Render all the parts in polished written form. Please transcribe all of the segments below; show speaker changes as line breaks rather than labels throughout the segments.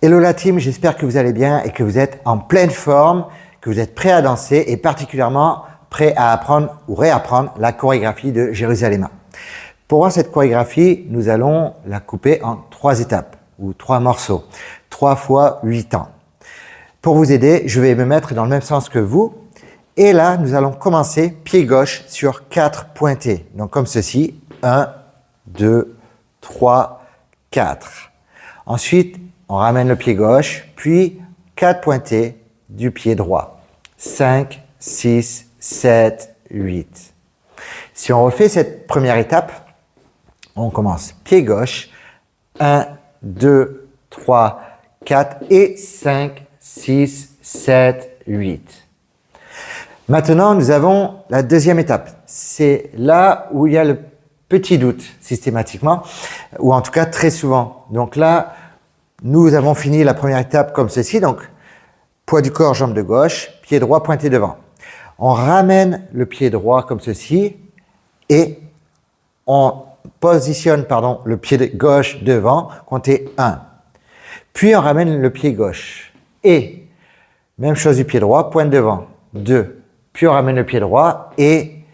Hello la team, j'espère que vous allez bien et que vous êtes en pleine forme, que vous êtes prêts à danser et particulièrement prêts à apprendre ou réapprendre la chorégraphie de Jérusalem. Pour voir cette chorégraphie, nous allons la couper en 3 étapes ou 3 morceaux, 3 fois 8 temps. Pour vous aider, je vais me mettre dans le même sens que vous et là, nous allons commencer pied gauche sur 4 pointés. Donc comme ceci, 1, 2, 3, 4. Ensuite, on ramène le pied gauche, puis 4 pointés du pied droit. 5, 6, 7, 8. Si on refait cette première étape, on commence pied gauche, 1, 2, 3, 4 et 5, 6, 7, 8. Maintenant, nous avons la deuxième étape. C'est là où il y a le petit doute systématiquement, ou en tout cas très souvent. Donc là, nous avons fini la première étape comme ceci, donc poids du corps, jambe de gauche, pied droit pointé devant. On ramène le pied droit comme ceci et on positionne le pied gauche devant, comptez 1. Puis on ramène le pied gauche et même chose du pied droit, pointe devant, 2. Puis on ramène le pied droit et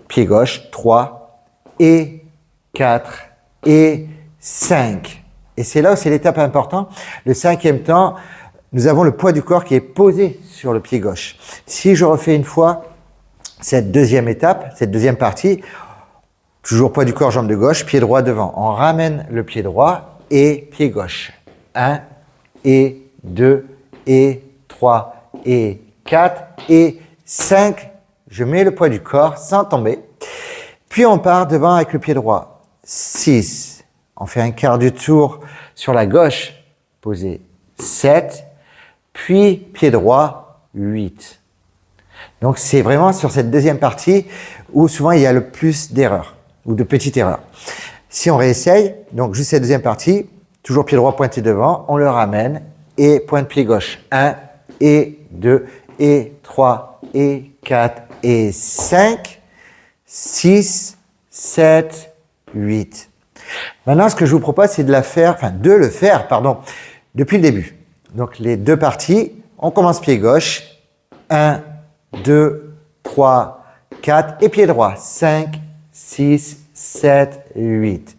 pied gauche, 3 et 4 et 5. Et c'est là où c'est l'étape importante. Le 5e temps, nous avons le poids du corps qui est posé sur le pied gauche. Si je refais une fois cette deuxième étape, cette deuxième partie, toujours poids du corps, jambe de gauche, pied droit devant. On ramène le pied droit et pied gauche. 1 et 2 et 3 et 4 et 5. Je mets le poids du corps sans tomber. Puis on part devant avec le pied droit. 6. On fait un quart du tour sur la gauche, posé 7, puis pied droit 8. Donc c'est vraiment sur cette deuxième partie où souvent il y a le plus d'erreurs ou de petites erreurs. Si on réessaye, donc juste cette deuxième partie, toujours pied droit pointé devant, on le ramène et pointe pied gauche. 1 et 2 et 3 et 4 et 5, 6, 7, 8. Maintenant, ce que je vous propose, c'est de le faire depuis le début. Donc, les 2 parties, on commence pied gauche, 1, 2, 3, 4, et pied droit, 5, 6, 7, 8.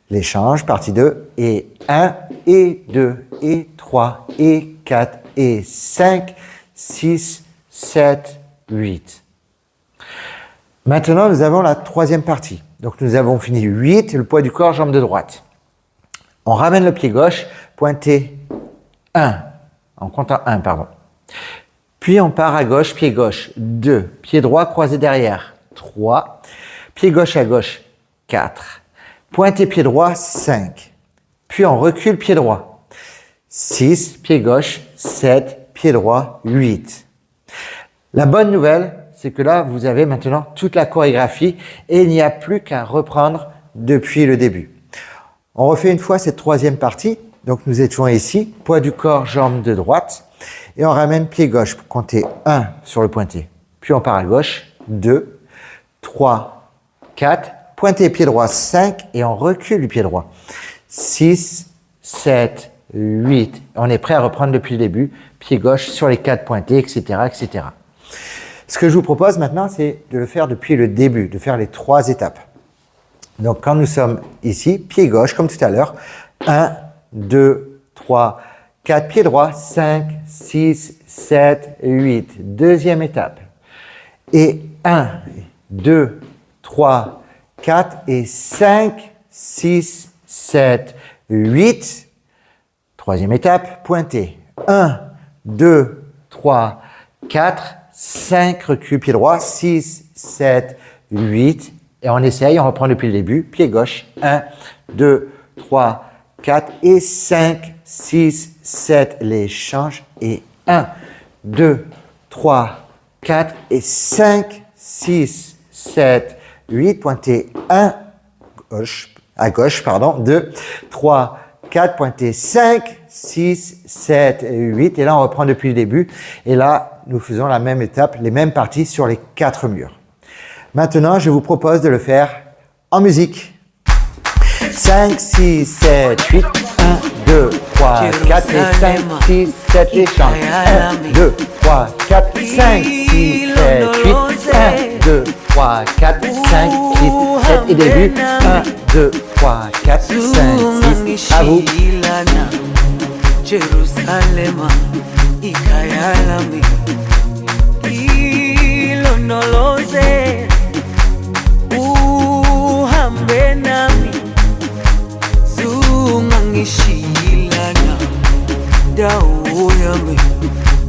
L'échange, partie 2, et 1, et 2, et 3, et 4, et 5, 6, 7, 8. Maintenant, nous avons la 3e partie. Donc, nous avons fini 8, le poids du corps, jambe de droite. On ramène le pied gauche, pointé 1, en comptant 1, pardon. Puis, on part à gauche, pied gauche, 2, pied droit croisé derrière, 3, pied gauche à gauche, 4, pointé pied droit, 5. Puis, on recule pied droit, 6, pied gauche, 7, pied droit, 8. La bonne nouvelle, c'est que là, vous avez maintenant toute la chorégraphie et il n'y a plus qu'à reprendre depuis le début. On refait une fois cette 3e partie. Donc, nous étions ici, poids du corps, jambe de droite. Et on ramène pied gauche pour compter 1 sur le pointé. Puis, on part à gauche, 2, 3, 4, pointé pied droit, 5 et on recule du pied droit. 6, 7, 8. On est prêt à reprendre depuis le début. Pied gauche sur les 4 pointés, etc., etc. Ce que je vous propose maintenant, c'est de le faire depuis le début, de faire les 3 étapes. Donc, quand nous sommes ici, pied gauche, comme tout à l'heure, 1, 2, 3, 4, pied droit, 5, 6, 7, 8. Deuxième étape. Et 1, 2, 3, 4 et 5, 6, 7, 8. Troisième étape, pointé. 1, 2, 3, 4, 5, recul, pied droit, 6, 7, 8. Et on essaye, on reprend depuis le début. Pied gauche, 1, 2, 3, 4 et 5, 6, 7. L'échange et 1, 2, 3, 4 et 5, 6, 7, 8. Pointé 1, à gauche, 2, 3, 4, pointé 5, 6, 7, 8. Et là, on reprend depuis le début. Et là, nous faisons la même étape, les mêmes parties sur les 4 murs. Maintenant, je vous propose de le faire en musique. 5, 6, 7, 8. 1, 2, 3, 4 et 5, 6, 7 et chante. 1, 2, 3, 4, 5, 6, 7, 8. 1, 2, 3, 4, 5, 6, 7 et début. 1, 2, 3, 4, 5, 6. À vous.
Jerusalema ikayalami ilondoloze uhambe nami zungangishilana dawo yami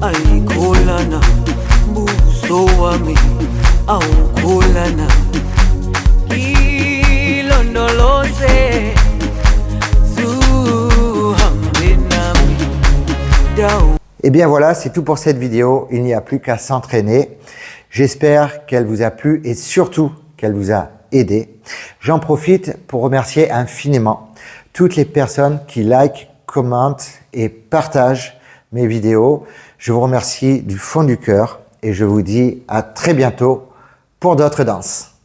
ayikholana buso wami awukholana ilondoloze
Et bien voilà, c'est tout pour cette vidéo. Il n'y a plus qu'à s'entraîner. J'espère qu'elle vous a plu et surtout qu'elle vous a aidé. J'en profite pour remercier infiniment toutes les personnes qui likent, commentent et partagent mes vidéos. Je vous remercie du fond du cœur et je vous dis à très bientôt pour d'autres danses.